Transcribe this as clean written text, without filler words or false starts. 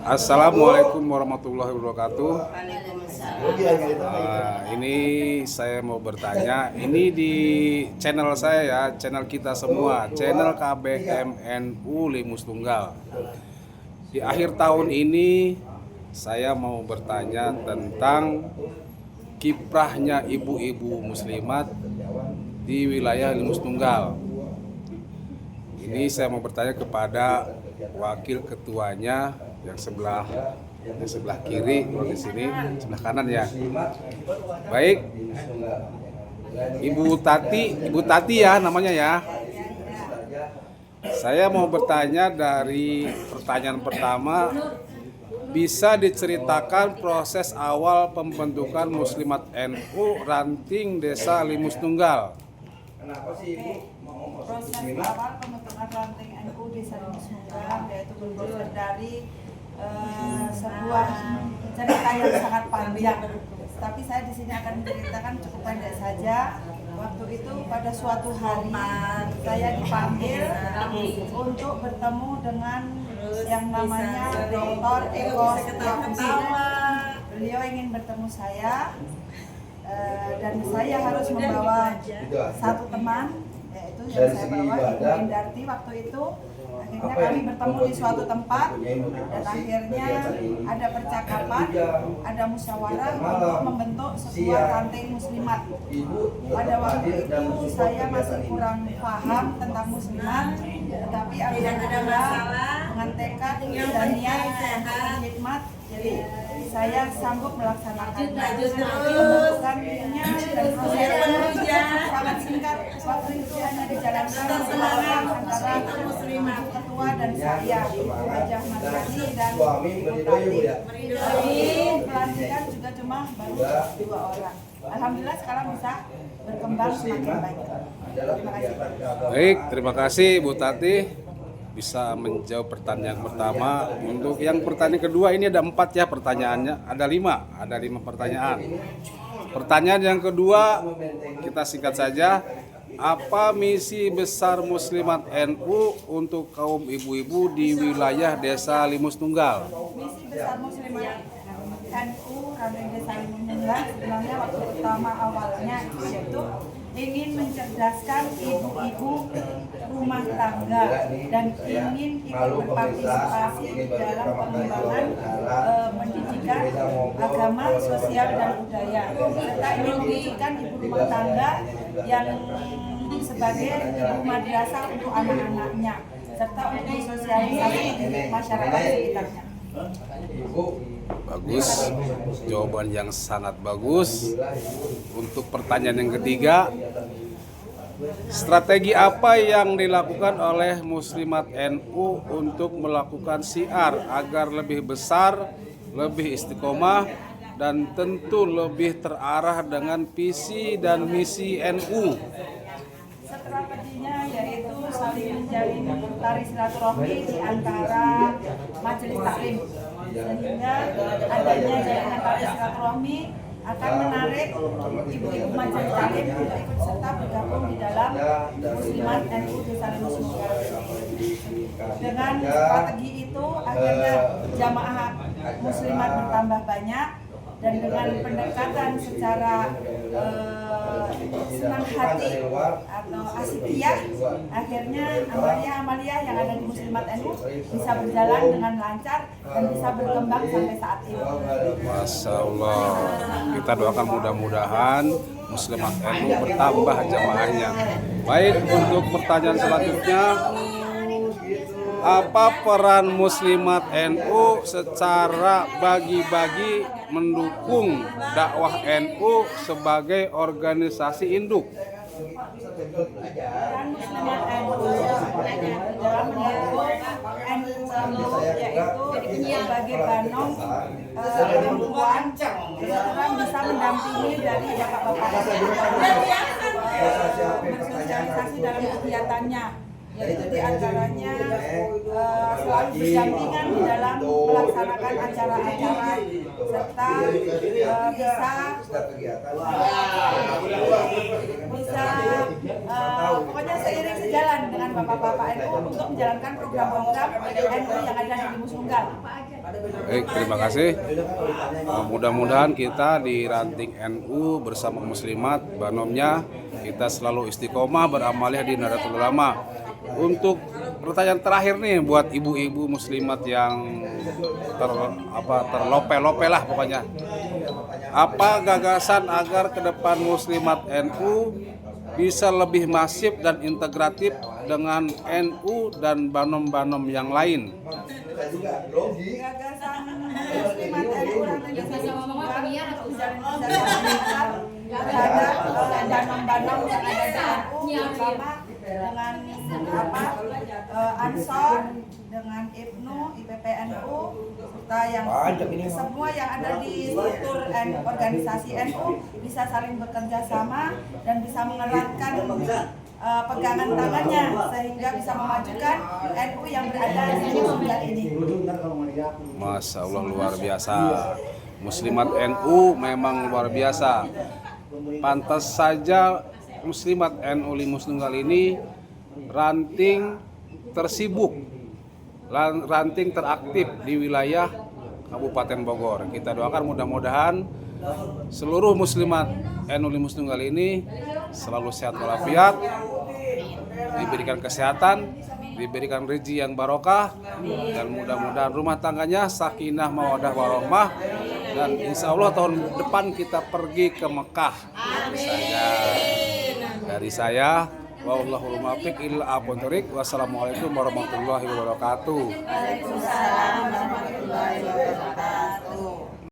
Assalamualaikum warahmatullahi wabarakatuh. Waalaikumsalam. Ini saya mau bertanya. Ini di channel saya ya, channel kita semua, channel KBMNU Limus Tunggal. Di akhir tahun ini saya mau bertanya tentang kiprahnya ibu-ibu muslimat di wilayah Limus Tunggal. Ini saya mau bertanya kepada wakil ketuanya yang sebelah kiri, di sini sebelah kanan ya. Baik, Ibu Tati ya namanya ya. Saya mau bertanya dari pertanyaan pertama, bisa diceritakan proses awal pembentukan Muslimat NU Ranting Desa Limus Tunggal? Kenapa sih Ibu mau Proses awal pembentukan ranting NU Desa Limus Tunggal yaitu berbasar dari sebuah cerita yang sangat panjang. Tapi saya di sini akan menceritakan cukup pendek saja. Waktu itu pada suatu hari saya dipanggil untuk bertemu dengan yang namanya Dr. Eko Setiapuji. Beliau ingin bertemu saya dan saya harus membawa satu teman, yaitu yang saya bawa Ibu Indarti waktu itu. Akhirnya kami bertemu di suatu tempat dan akhirnya ada percakapan, ada musyawarah untuk membentuk sebuah ranting muslimat. Pada waktu itu saya masih kurang paham tentang muslimat, tetapi alhamdulillah dengan tekad dan niat dan hikmat, jadi saya sanggup melaksanakannya. Pembentukannya dan prosesnya sangat singkat. Waktu itu hanya dijalankan antara ketua dan saya, Wajah Masyani dan Ibu Tati. Pelantikan juga cuma baru 2 orang. Alhamdulillah sekarang bisa berkembang semakin baik. Terima kasih. Baik, terima kasih Bu Tati bisa menjawab pertanyaan pertama. Untuk yang pertanyaan kedua ini ada 4 ya pertanyaannya, ada 5 pertanyaan. Pertanyaan yang kedua kita singkat saja. Apa misi besar Muslimat NU untuk kaum ibu-ibu di wilayah Desa Limus Tunggal? Misi besar Muslimat NU Ranting Desa Limus Tunggal sebenarnya waktu pertama awalnya yaitu ingin mencerdaskan ibu-ibu rumah tangga dan ingin ikut berpartisipasi dalam pengembangan pendidikan agama, sosial dan budaya, serta ingin mendidikan ibu rumah tangga yang sebagai ibu madrasah untuk anak-anaknya, serta untuk mensosialisasi di masyarakat sekitarnya. Bagus, jawaban yang sangat bagus. Untuk pertanyaan yang ketiga, strategi apa yang dilakukan oleh Muslimat NU untuk melakukan syiar agar lebih besar, lebih istiqomah, dan tentu lebih terarah dengan visi dan misi NU? Strateginya yaitu saling menjalin tali silaturahmi di antara majelis taklim, sehingga adanya jalinan tali silaturahmi akan menarik ibu-ibu majelis taklim untuk ikut serta bergabung di dalam Muslimat NU Desa Limus Tunggal. Dengan strategi itu akhirnya jamaah muslimat bertambah banyak, dan dengan pendekatan secara senang hati atau asikiyah, akhirnya amalia-amalia yang ada di Muslimat NU bisa berjalan dengan lancar dan bisa berkembang sampai saat ini. Masya Allah, kita doakan mudah-mudahan Muslimat NU bertambah jamaahnya. Baik, untuk pertanyaan selanjutnya, apa peran Muslimat NU secara bagi-bagi mendukung dakwah NU sebagai organisasi induk? Dan Muslimat NU dalam mendukung NU yaitu sebagai banong perempuan yang bisa mendampingi dari bapak-bapak bersosialisasi dalam kegiatannya. yaitu diantaranya selalu berdampingan di dalam melaksanakan acara-acara serta bisa pokoknya seiring sejalan dengan bapak-bapak NU untuk menjalankan program-program NU yang ada di Limus Nunggal. Baik, terima kasih. Mudah-mudahan kita di ranting NU bersama muslimat banomnya kita selalu istiqomah beramalnya di Nahdlatul Ulama. Untuk pertanyaan terakhir nih buat ibu-ibu muslimat yang terlope-lope lah pokoknya. Apa gagasan agar ke depan muslimat NU bisa lebih masif dan integratif dengan NU dan banom-banom yang lain? Gagasan muslimat NU ranting terhadap banom-banom yang ada di NU, terutama dengan Ansor, dengan IPNU, IPPNU, serta yang semua yang ada di struktur organisasi NU bisa saling bekerja sama dan bisa mengeratkan pegangan tangannya sehingga bisa memajukan NU yang berada di Nunggal ini. Masya Allah, luar biasa. Muslimat NU memang luar biasa. Pantas saja muslimat NU Limus Nunggal ini ranting tersibuk, ranting teraktif di wilayah Kabupaten Bogor. Kita doakan mudah-mudahan seluruh muslimat NU Limus Nunggal ini selalu sehat walafiat, diberikan kesehatan, diberikan rezeki yang barokah, dan mudah-mudahan rumah tangganya sakinah mawadah warahmah, dan insya Allah tahun depan kita pergi ke Mekah. Dari saya, wallahul muwaffiq ila aqwamit thoriq. Wassalamualaikum warahmatullahi wabarakatuh. Waalaikumsalam warahmatullahi wabarakatuh.